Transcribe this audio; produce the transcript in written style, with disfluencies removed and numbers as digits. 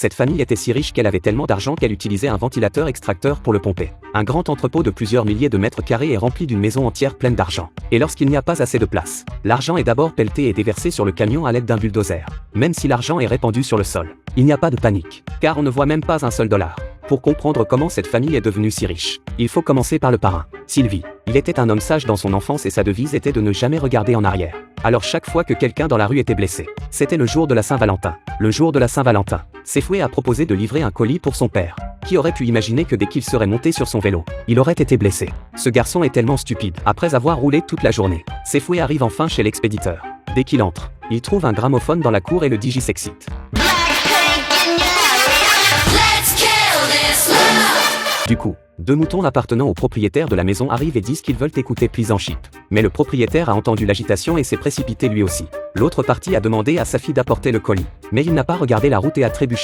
Cette famille était si riche qu'elle avait tellement d'argent qu'elle utilisait un ventilateur extracteur pour le pomper. Un grand entrepôt de plusieurs milliers de mètres carrés est rempli d'une maison entière pleine d'argent. Et lorsqu'il n'y a pas assez de place, l'argent est d'abord pelleté et déversé sur le camion à l'aide d'un bulldozer. Même si l'argent est répandu sur le sol, il n'y a pas de panique, car on ne voit même pas un seul dollar. Pour comprendre comment cette famille est devenue si riche, il faut commencer par le parrain, Sylvie. Il était un homme sage dans son enfance et sa devise était de ne jamais regarder en arrière. Alors chaque fois que quelqu'un dans la rue était blessé, c'était le jour de la Saint-Valentin. Le jour de la Saint-Valentin, Sefoué a proposé de livrer un colis pour son père. Qui aurait pu imaginer que dès qu'il serait monté sur son vélo, il aurait été blessé? Ce garçon est tellement stupide. Après avoir roulé toute la journée, Sefoué arrive enfin chez l'expéditeur. Dès qu'il entre, il trouve un gramophone dans la cour et le DJ s'excite. Du coup, deux moutons appartenant au propriétaire de la maison arrivent et disent qu'ils veulent écouter Please en Chip. Mais le propriétaire a entendu l'agitation et s'est précipité lui aussi. L'autre partie a demandé à sa fille d'apporter le colis. Mais il n'a pas regardé la route et a trébuché